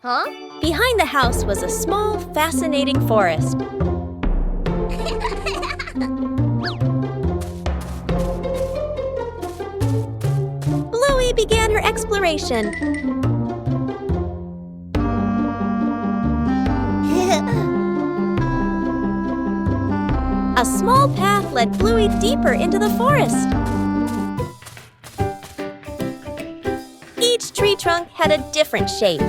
Huh? Behind the house was a small, fascinating forest. Bluey began her exploration. A small path led Bluey deeper into the forest. Each tree trunk had a different shape.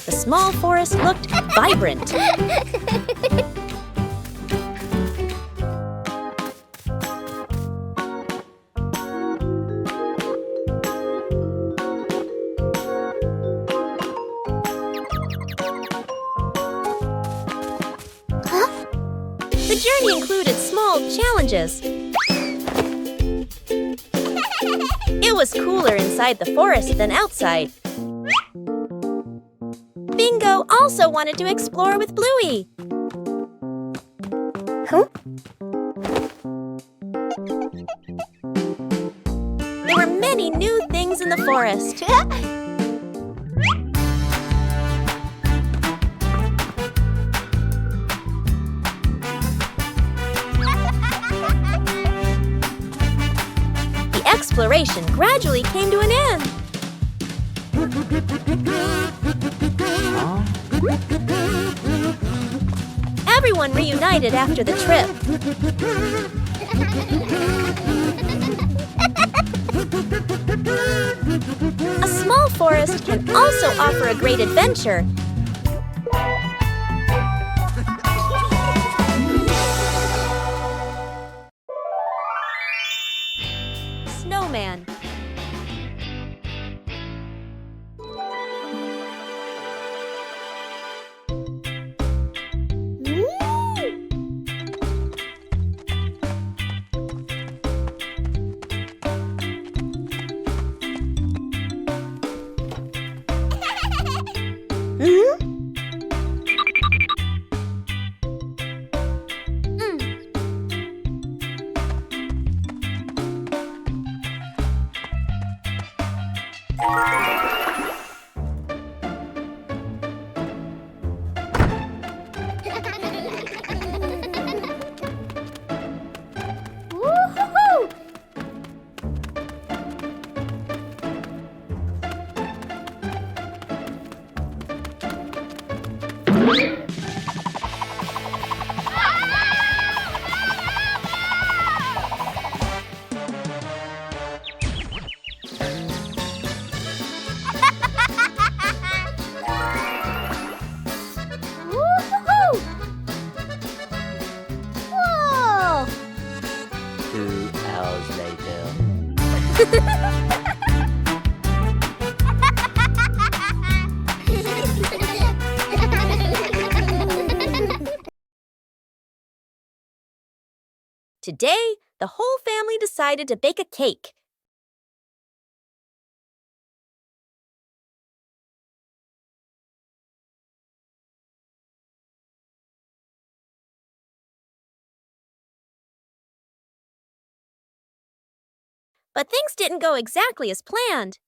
The small forest looked vibrant. The journey included small challenges. It was cooler inside the forest than outside. Bingo also wanted to explore with Bluey. There were many new things in the forest. The exploration gradually came to an end. Everyone reunited after the trip. A small forest can also offer a great adventure. Snowman. Woo-hoo-hoo! 2 hours later. Today, the whole family decided to bake a cake. But things didn't go exactly as planned.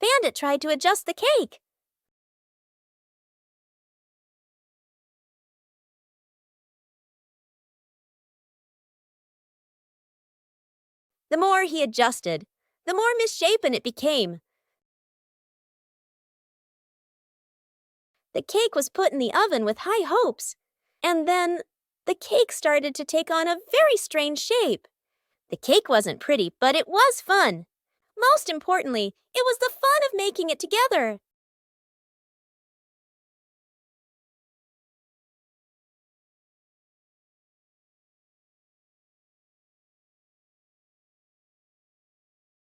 Bandit tried to adjust the cake. The more he adjusted, the more misshapen it became. The cake was put in the oven with high hopes, and then the cake started to take on a very strange shape. The cake wasn't pretty, but it was fun. Most importantly, it was the fun of making it together.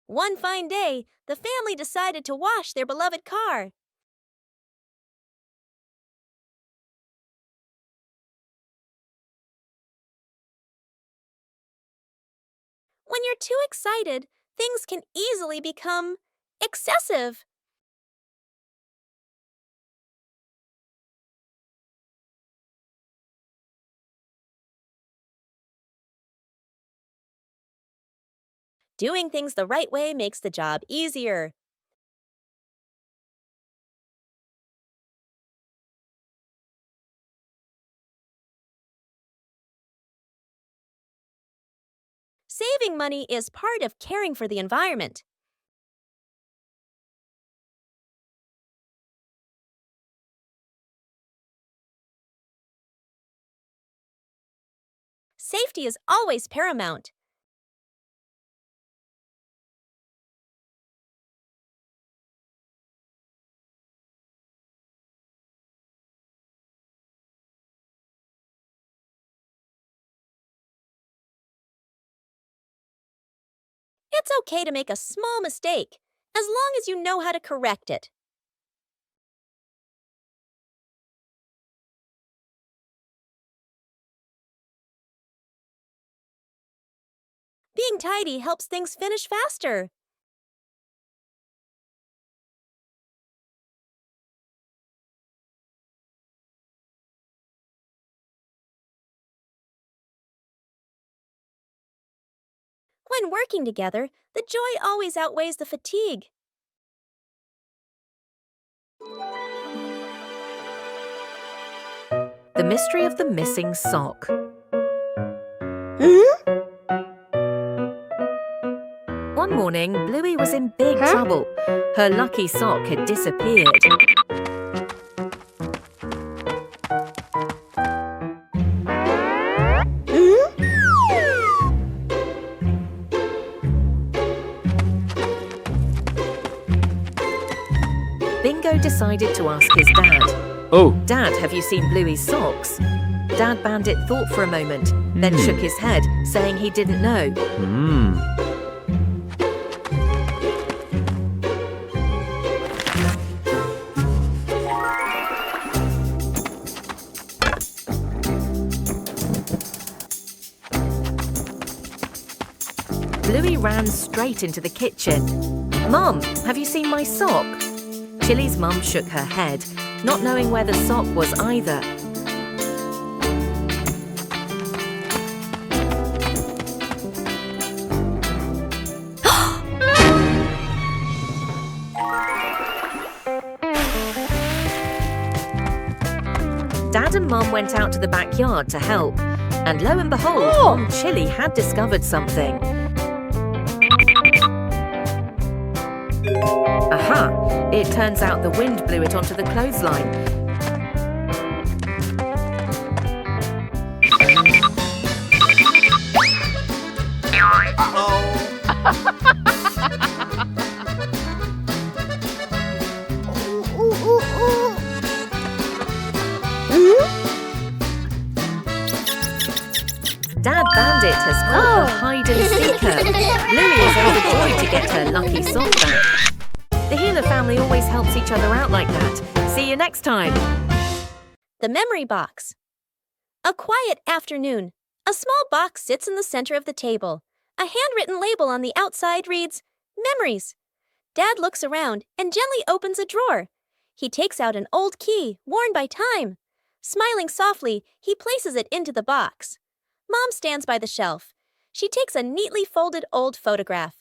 One fine day, the family decided to wash their beloved car. When you're too excited, things can easily become excessive. Doing things the right way makes the job easier. Saving money is part of caring for the environment. Safety is always paramount. It's okay to make a small mistake, as long as you know how to correct it. Being tidy helps things finish faster. When working together, the joy always outweighs the fatigue. The mystery of the missing sock. One morning, Bluey was in big trouble. Her lucky sock had disappeared. Bingo decided to ask his dad. Oh, Dad, have you seen Bluey's socks? Dad Bandit thought for a moment, then shook his head, saying he didn't know. Bluey ran straight into the kitchen. Mum, have you seen my sock? Chili's mum shook her head, not knowing where the sock was either. Dad and Mum went out to the backyard to help, and lo and behold, Mum Chili had discovered something. Aha! It turns out the wind blew it onto the clothesline. Dad Bandit has caught the hide and seeker. Bluey is overjoyed to get her lucky sock back. The Healer family always helps each other out like that. See you next time. The memory box. A quiet afternoon. A small box sits in the center of the table. A handwritten label on the outside reads, Memories. Dad looks around and gently opens a drawer. He takes out an old key, worn by time. Smiling softly, he places it into the box. Mom stands by the shelf. She takes a neatly folded old photograph,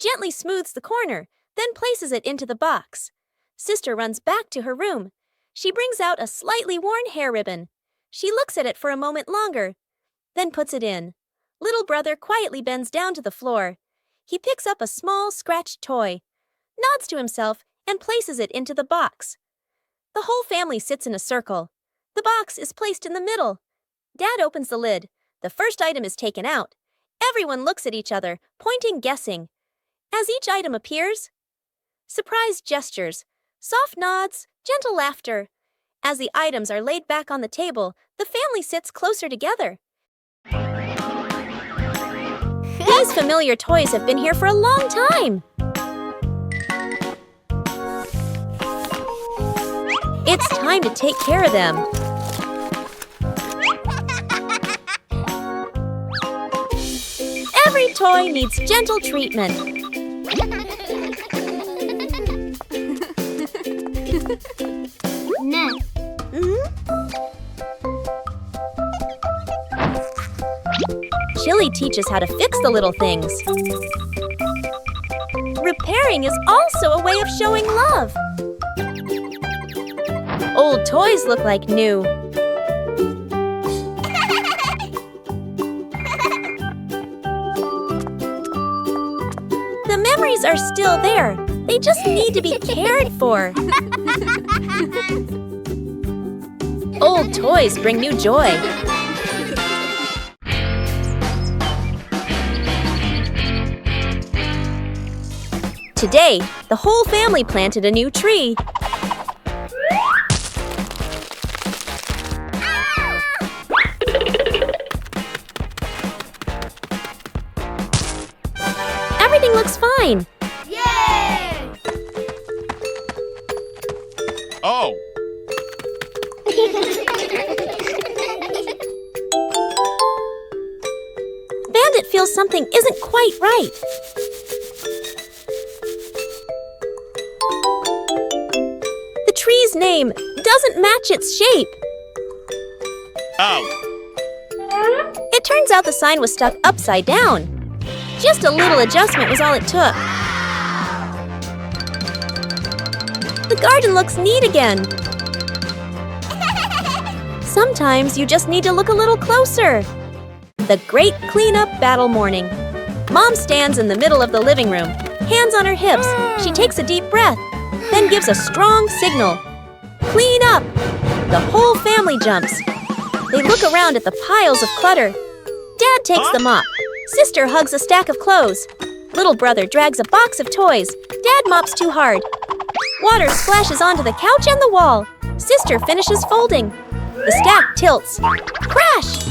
gently smooths the corner, then places it into the box. Sister runs back to her room. She brings out a slightly worn hair ribbon. She looks at it for a moment longer, then puts it in. Little brother quietly bends down to the floor. He picks up a small, scratched toy, nods to himself, and places it into the box. The whole family sits in a circle. The box is placed in the middle. Dad opens the lid. The first item is taken out. Everyone looks at each other, pointing, guessing. As each item appears, surprised gestures, soft nods, gentle laughter. As the items are laid back on the table, the family sits closer together. These familiar toys have been here for a long time. It's time to take care of them. Every toy needs gentle treatment. Chili teaches how to fix the little things. Repairing is also a way of showing love. Old toys look like new. The memories are still there. They just need to be cared for. Old toys bring new joy. Today, the whole family planted a new tree. Everything looks fine. Yay! Oh! Bandit feels something isn't quite right. The tree's name doesn't match its shape. Oh! It turns out the sign was stuck upside down. Just a little adjustment was all it took. The garden looks neat again. Sometimes you just need to look a little closer. The great cleanup battle morning. Mom stands in the middle of the living room, hands on her hips. She takes a deep breath, then gives a strong signal. Clean up! The whole family jumps. They look around at the piles of clutter. Dad takes the mop. Sister hugs a stack of clothes. Little brother drags a box of toys. Dad mops too hard. Water splashes onto the couch and the wall. Sister finishes folding. The stack tilts. Crash!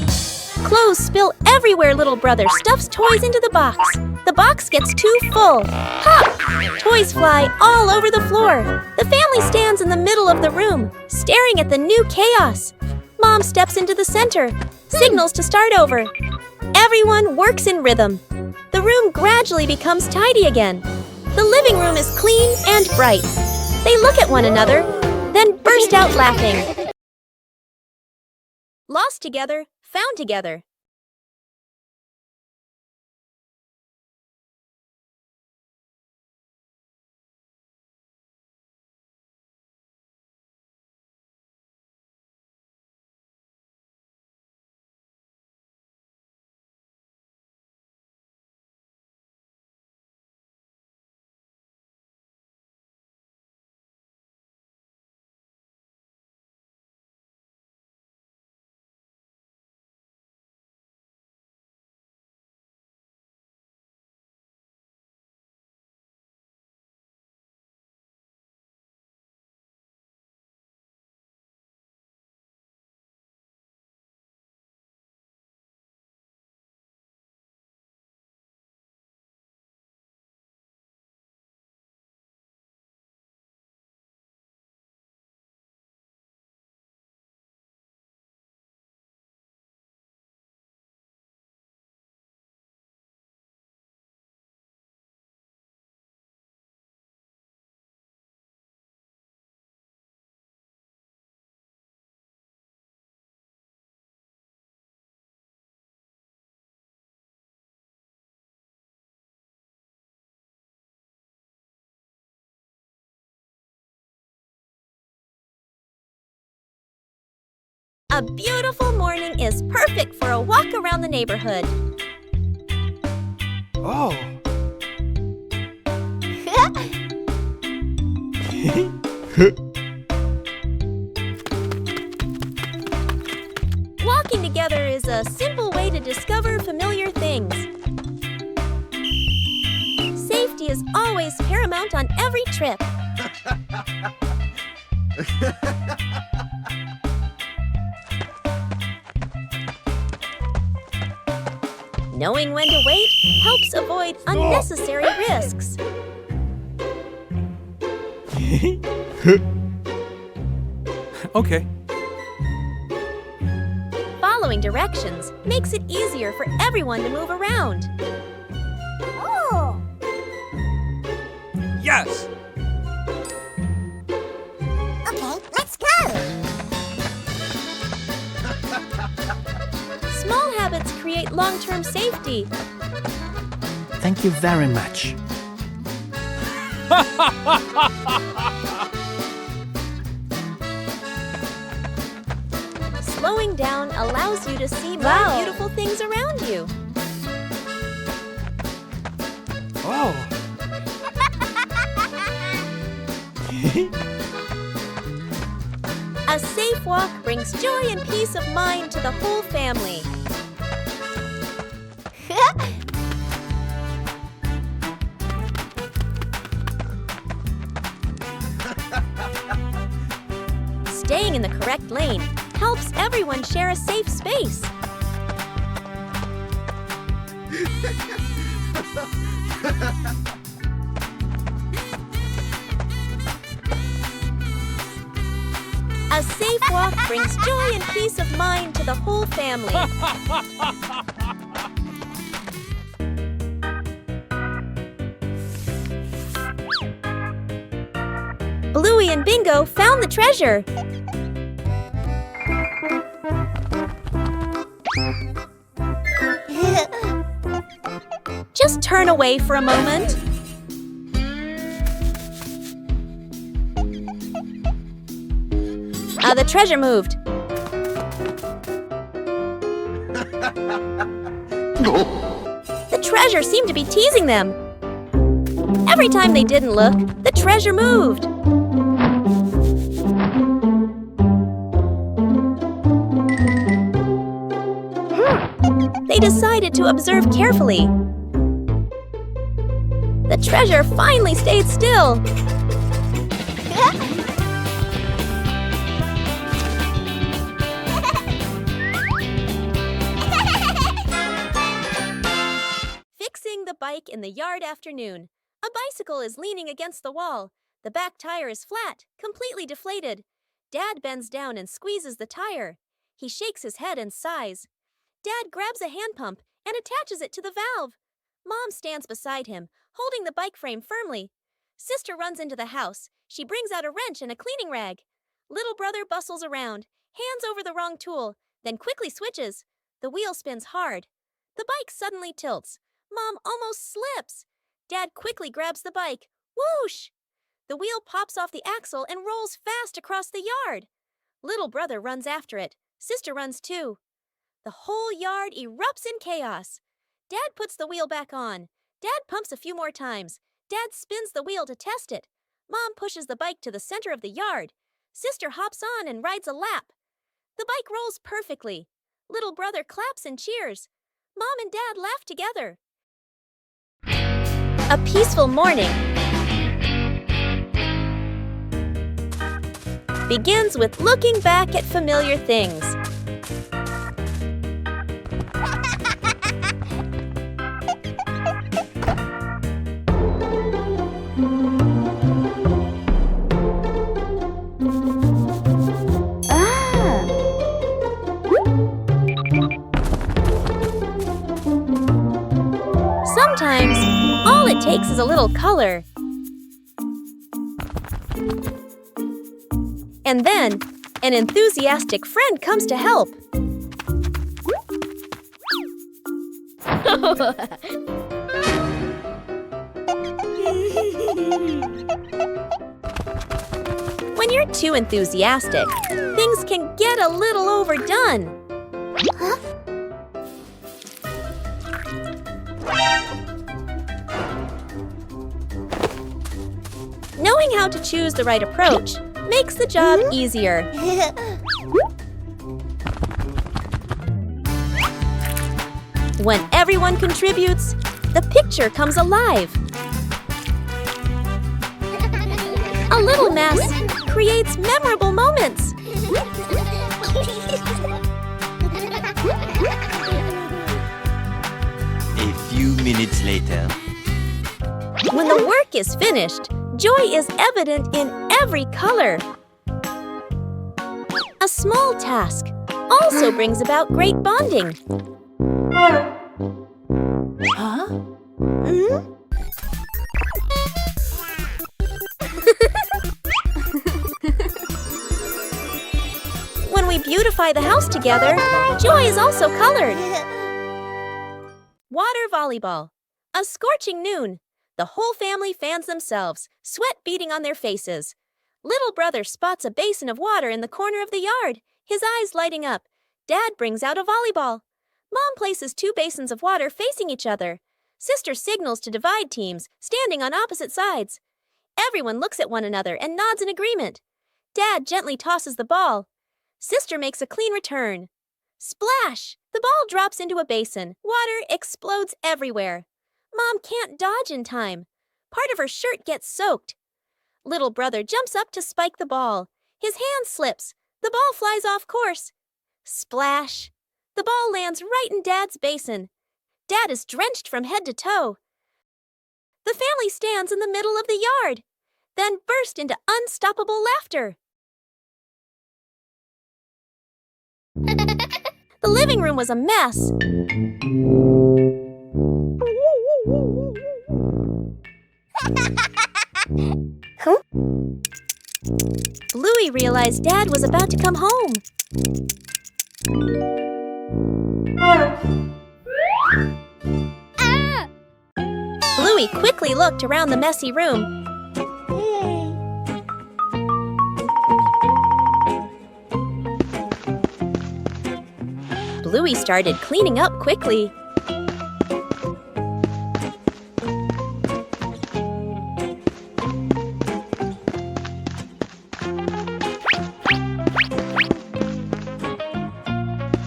Clothes spill everywhere. Little brother stuffs toys into the box. The box gets too full. Pop! Toys fly all over the floor. The family stands in the middle of the room, staring at the new chaos. Mom steps into the center, signals to start over. Everyone works in rhythm. The room gradually becomes tidy again. The living room is clean and bright. They look at one another, then burst out laughing. Lost together, found together. A beautiful morning is perfect for a walk around the neighborhood. Oh! Walking together is a simple way to discover familiar things. Safety is always paramount on every trip. Knowing when to wait helps avoid unnecessary risks. Okay. Following directions makes it easier for everyone to move around. Oh! Yes! Okay, let's go! Small habits create long-term safety. Thank you very much. Slowing down allows you to see more Wow. beautiful things around you. Oh. A safe walk brings joy and peace of mind to the whole family. Staying in the correct lane helps everyone share a safe space. A safe walk brings joy and peace of mind to the whole family. Bluey and Bingo found the treasure. Just turn away for a moment. The treasure moved. The treasure seemed to be teasing them. Every time they didn't look, the treasure moved. They decided to observe carefully. The treasure finally stayed still. Fixing the bike in the yard afternoon. A bicycle is leaning against the wall. The back tire is flat, completely deflated. Dad bends down and squeezes the tire. He shakes his head and sighs. Dad grabs a hand pump and attaches it to the valve. Mom stands beside him, holding the bike frame firmly. Sister runs into the house. She brings out a wrench and a cleaning rag. Little brother bustles around, hands over the wrong tool, then quickly switches. The wheel spins hard. The bike suddenly tilts. Mom almost slips. Dad quickly grabs the bike. Whoosh! The wheel pops off the axle and rolls fast across the yard. Little brother runs after it. Sister runs too. The whole yard erupts in chaos. Dad puts the wheel back on. Dad pumps a few more times. Dad spins the wheel to test it. Mom pushes the bike to the center of the yard. Sister hops on and rides a lap. The bike rolls perfectly. Little brother claps and cheers. Mom and Dad laugh together. A peaceful morning begins with looking back at familiar things. Sometimes, all it takes is a little color. And then, an enthusiastic friend comes to help. When you're too enthusiastic, things can get a little overdone. Knowing how to choose the right approach makes the job easier. When everyone contributes, the picture comes alive. A little mess creates memorable moments. A few minutes later. When the work is finished, joy is evident in every color. A small task also brings about great bonding. Huh? When we beautify the house together, joy is also colored. Water volleyball. A scorching noon. The whole family fans themselves, sweat beading on their faces. Little brother spots a basin of water in the corner of the yard, his eyes lighting up. Dad brings out a volleyball. Mom places 2 basins of water facing each other. Sister signals to divide teams, standing on opposite sides. Everyone looks at one another and nods in agreement. Dad gently tosses the ball. Sister makes a clean return. Splash! The ball drops into a basin. Water explodes everywhere. Mom can't dodge in time. Part of her shirt gets soaked. Little brother jumps up to spike the ball. His hand slips. The ball flies off course. Splash! The ball lands right in Dad's basin. Dad is drenched from head to toe. The family stands in the middle of the yard, then burst into unstoppable laughter. The living room was a mess. Bluey realized Dad was about to come home. Bluey quickly looked around the messy room. Bluey started cleaning up quickly.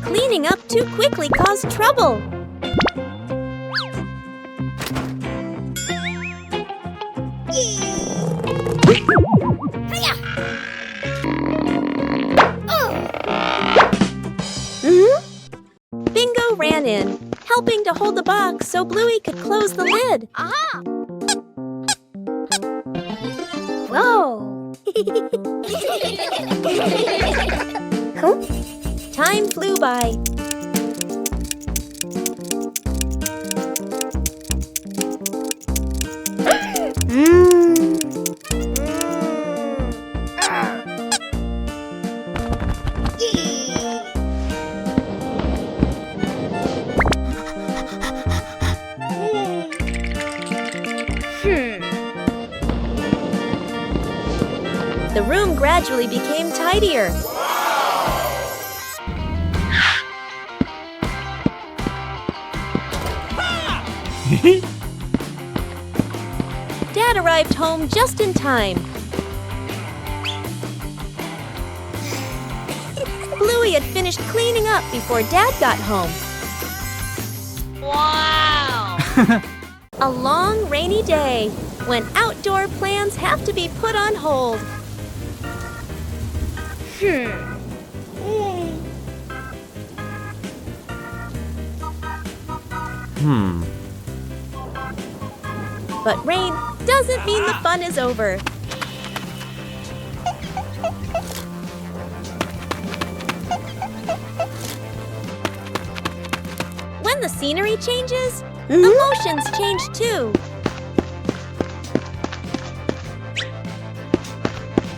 Cleaning up too quickly caused trouble. Bingo ran in, helping to hold the box so Bluey could close the lid. Aha! Whoa! Time flew by. The room gradually became tidier. Dad arrived home just in time. Bluey had finished cleaning up before Dad got home. Wow! A long, rainy day when outdoor plans have to be put on hold. But rain doesn't mean the fun is over. When the scenery changes, emotions change too.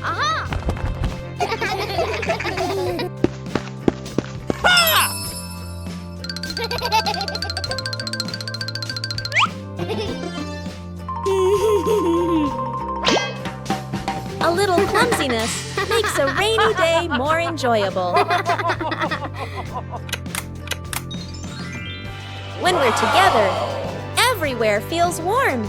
Aha! A little clumsiness makes a rainy day more enjoyable. When we're together, everywhere feels warm.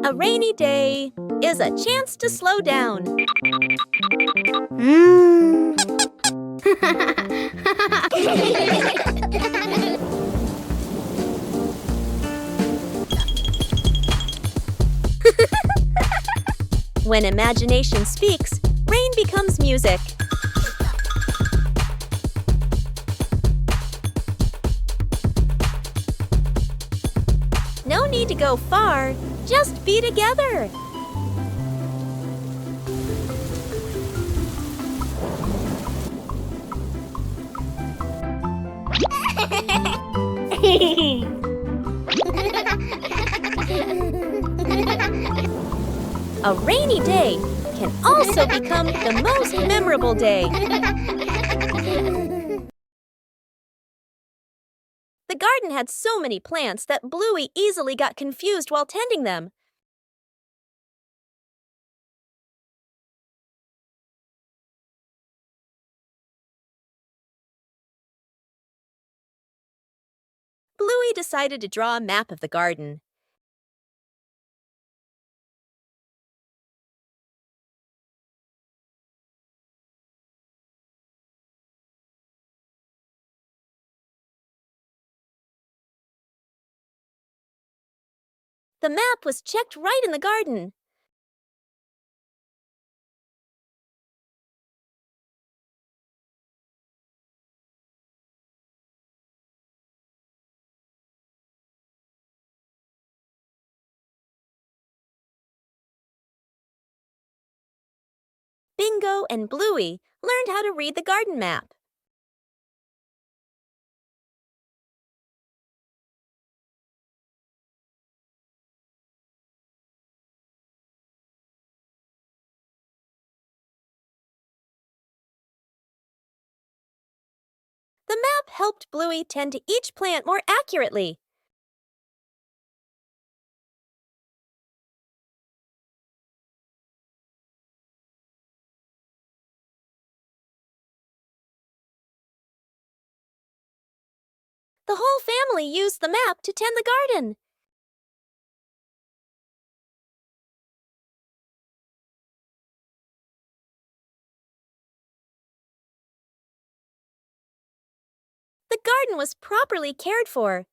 A rainy day is a chance to slow down. When imagination speaks, rain becomes music. No need to go far, just be together. A rainy day can also become the most memorable day. The garden had so many plants that Bluey easily got confused while tending them. Bluey decided to draw a map of the garden. The map was checked right in the garden. Bingo and Bluey learned how to read the garden map. The map helped Bluey tend to each plant more accurately. The whole family used the map to tend the garden. The garden was properly cared for.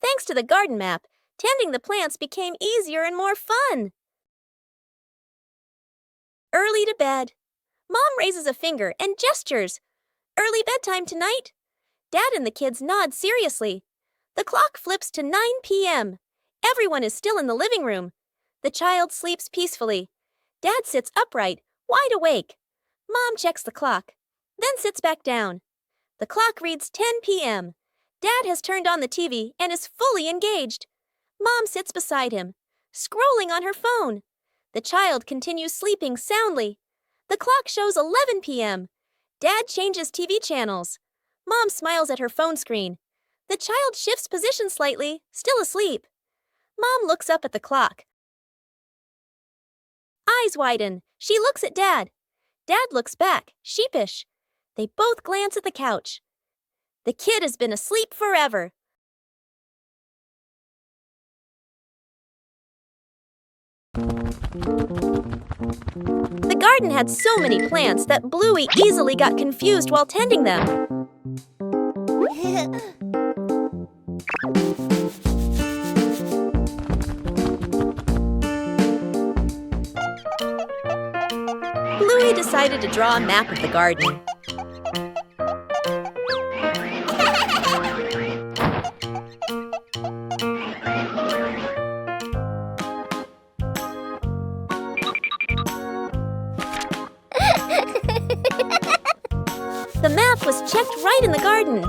Thanks to the garden map, tending the plants became easier and more fun. Early to bed. Mom raises a finger and gestures. Early bedtime tonight. Dad and the kids nod seriously. The clock flips to 9 p.m. Everyone is still in the living room. The child sleeps peacefully. Dad sits upright, wide awake. Mom checks the clock, then sits back down. The clock reads 10 p.m. Dad has turned on the TV and is fully engaged. Mom sits beside him, scrolling on her phone. The child continues sleeping soundly. The clock shows 11 p.m. Dad changes TV channels. Mom smiles at her phone screen. The child shifts position slightly, still asleep. Mom looks up at the clock. Eyes widen. She looks at Dad. Dad looks back, sheepish. They both glance at the couch. The kid has been asleep forever. The garden had so many plants that Bluey easily got confused while tending them. Bluey decided to draw a map of the garden. The map was checked right in the garden.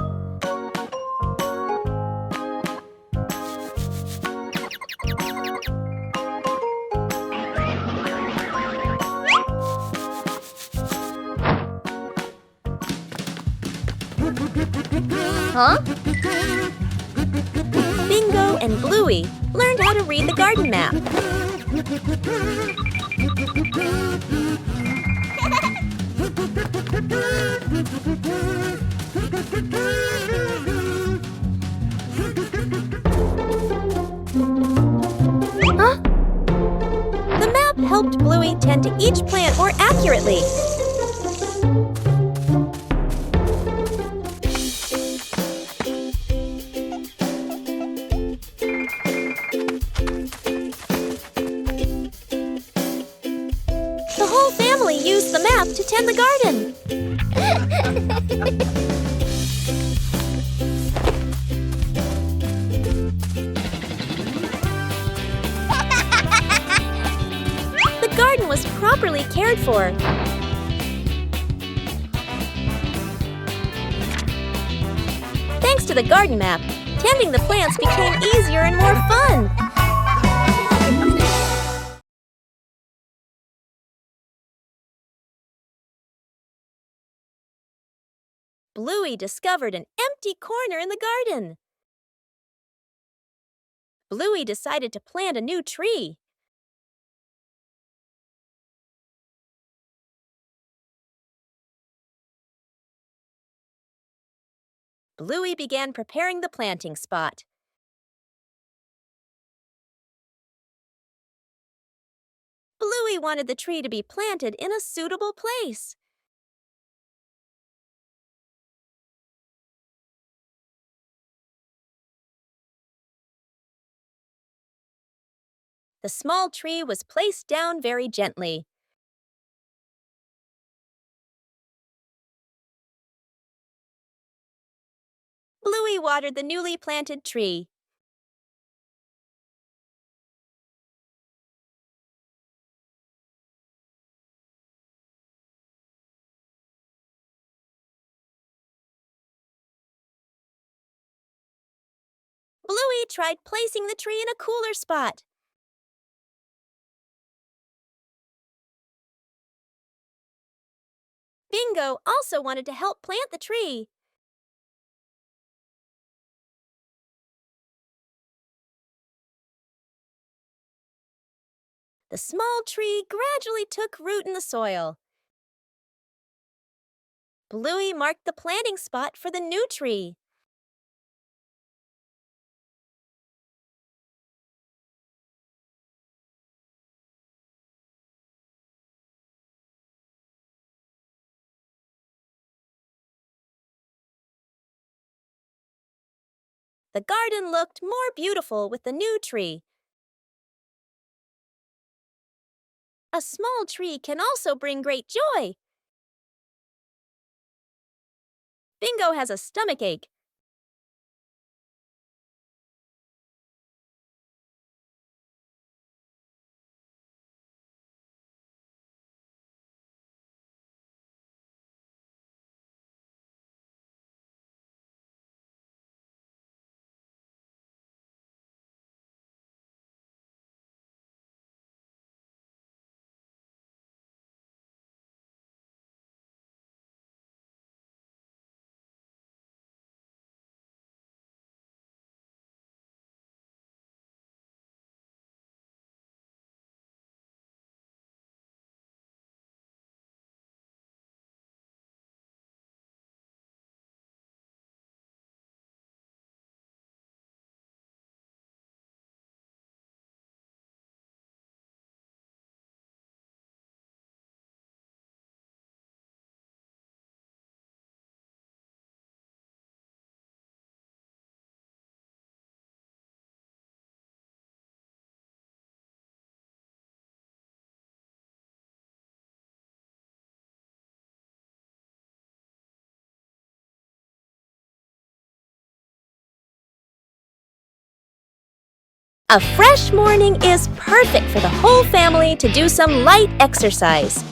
Huh? Bingo and Bluey learned how to read the garden map. Huh? The map helped Bluey tend to each plant more accurately. The whole family used the map to tend the garden. The garden was properly cared for. Thanks to the garden map, Tending the plants became easier and more fun. Bluey discovered an empty corner in the garden. Bluey decided to plant a new tree. Bluey began preparing the planting spot. Bluey wanted the tree to be planted in a suitable place. The small tree was placed down very gently. Bluey watered the newly planted tree. Bluey tried placing the tree in a cooler spot. Bingo also wanted to help plant the tree. The small tree gradually took root in the soil. Bluey marked the planting spot for the new tree. The garden looked more beautiful with the new tree. A small tree can also bring great joy. Bingo has a stomachache. A fresh morning is perfect for the whole family to do some light exercise.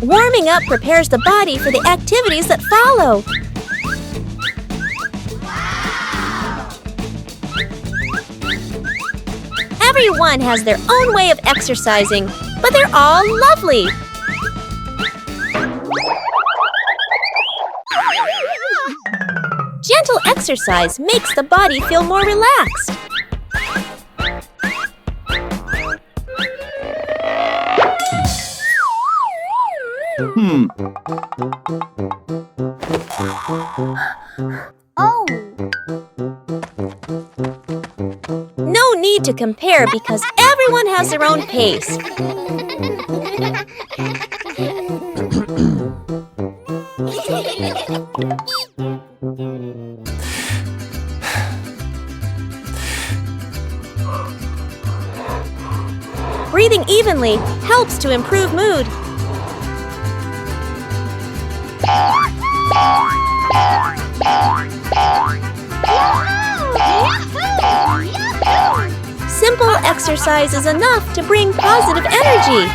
Warming up prepares the body for the activities that follow. Everyone has their own way of exercising, but they're all lovely. Gentle exercise makes the body feel more relaxed. Oh! No need to compare because everyone has their own pace. Breathing evenly helps to improve mood. Simple exercise is enough to bring positive energy.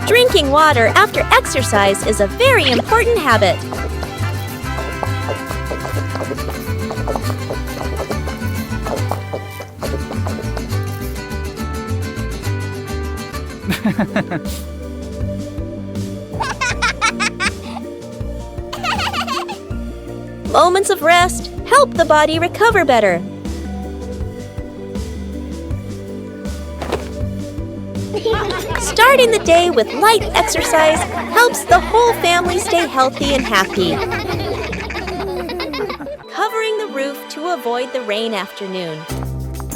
Drinking water after exercise is a very important habit. Moments of rest help the body recover better. Starting the day with light exercise helps the whole family stay healthy and happy. Covering the roof to avoid the rain afternoon.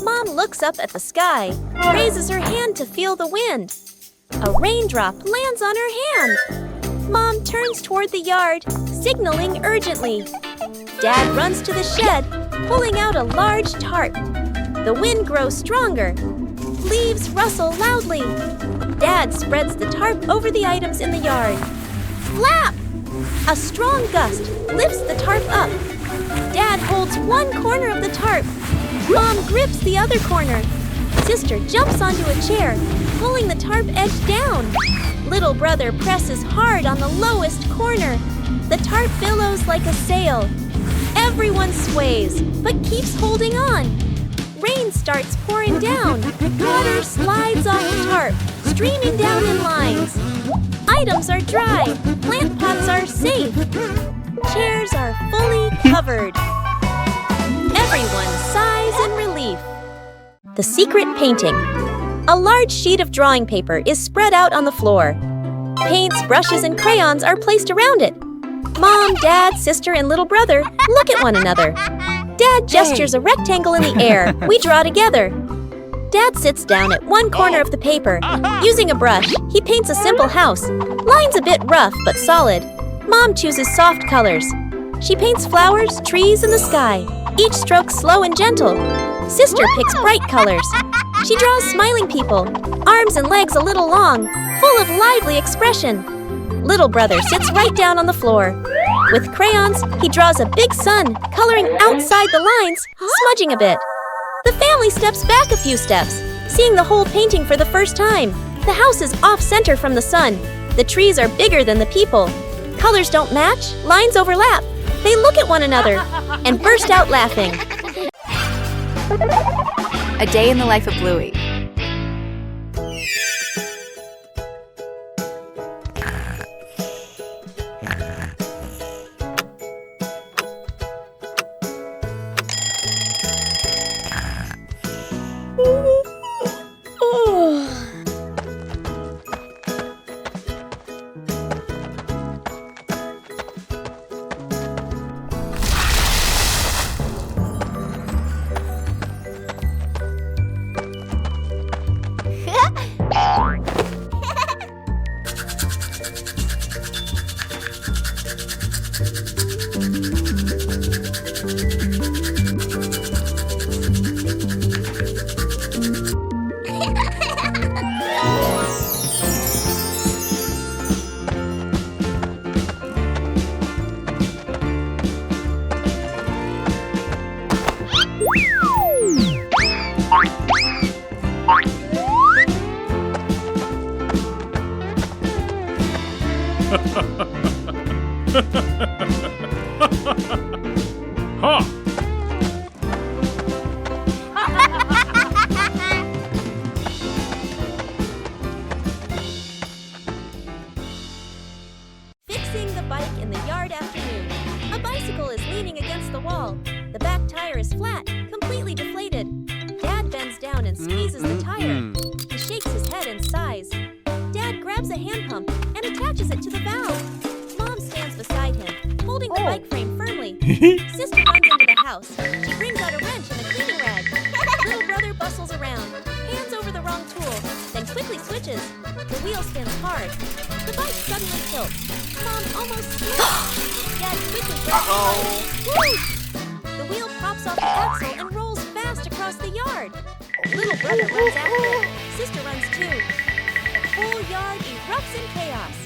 Mom looks up at the sky, raises her hand to feel the wind. A raindrop lands on her hand. Mom turns toward the yard, signaling urgently. Dad runs to the shed, pulling out a large tarp. The wind grows stronger. Leaves rustle loudly. Dad spreads the tarp over the items in the yard. Flap! A strong gust lifts the tarp up. Dad holds one corner of the tarp. Mom grips the other corner. Sister jumps onto a chair, pulling the tarp edge down. Little brother presses hard on the lowest corner. The tarp billows like a sail. Everyone sways, but keeps holding on. Rain starts pouring down. Water slides off the tarp, streaming down in lines. Items are dry. Plant pots are safe. Chairs are fully covered. Everyone sighs in relief. The secret painting. A large sheet of drawing paper is spread out on the floor. Paints, brushes, and crayons are placed around it. Mom, Dad, sister, and little brother look at one another. Dad gestures a rectangle in the air. We draw together. Dad sits down at one corner of the paper. Using a brush, he paints a simple house. Lines a bit rough but solid. Mom chooses soft colors. She paints flowers, trees, and the sky. Each stroke slow and gentle. Sister picks bright colors. She draws smiling people, arms and legs a little long, full of lively expression. Little brother sits right down on the floor. With crayons, he draws a big sun, coloring outside the lines, smudging a bit. The family steps back a few steps, seeing the whole painting for the first time. The house is off-center from the sun. The trees are bigger than the people. Colors don't match, lines overlap. They look at one another and burst out laughing. A day in the life of Bluey. Fixing the bike in the yard afternoon. A bicycle is leaning against the wall. The back tire is flat, completely deflated. Dad bends down and squeezes the tire. He shakes his head and sighs. Dad grabs a hand pump and attaches it to the valve. Mom stands beside him, holding the bike frame firmly. Sister runs into the house. She brings out a wrench and a cleaning rag. Little brother bustles around, hands over the wrong tool, then quickly switches. The wheel spins hard. The bike suddenly tilts. Mom almost slips. Dad quickly grabs the bike. Woo! The wheel pops off the axle and rolls fast across the yard. Little brother runs after it. Sister runs too. The whole yard erupts in chaos.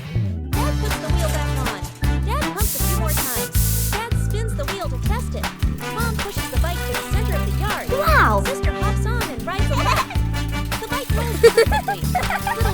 Dad puts the wheel back on. Dad pumps a few more times. Dad spins the wheel to test it. Mom pushes the bike to the center of the yard. Wow! Sister hops on and rides a lap. The bike rolls perfectly.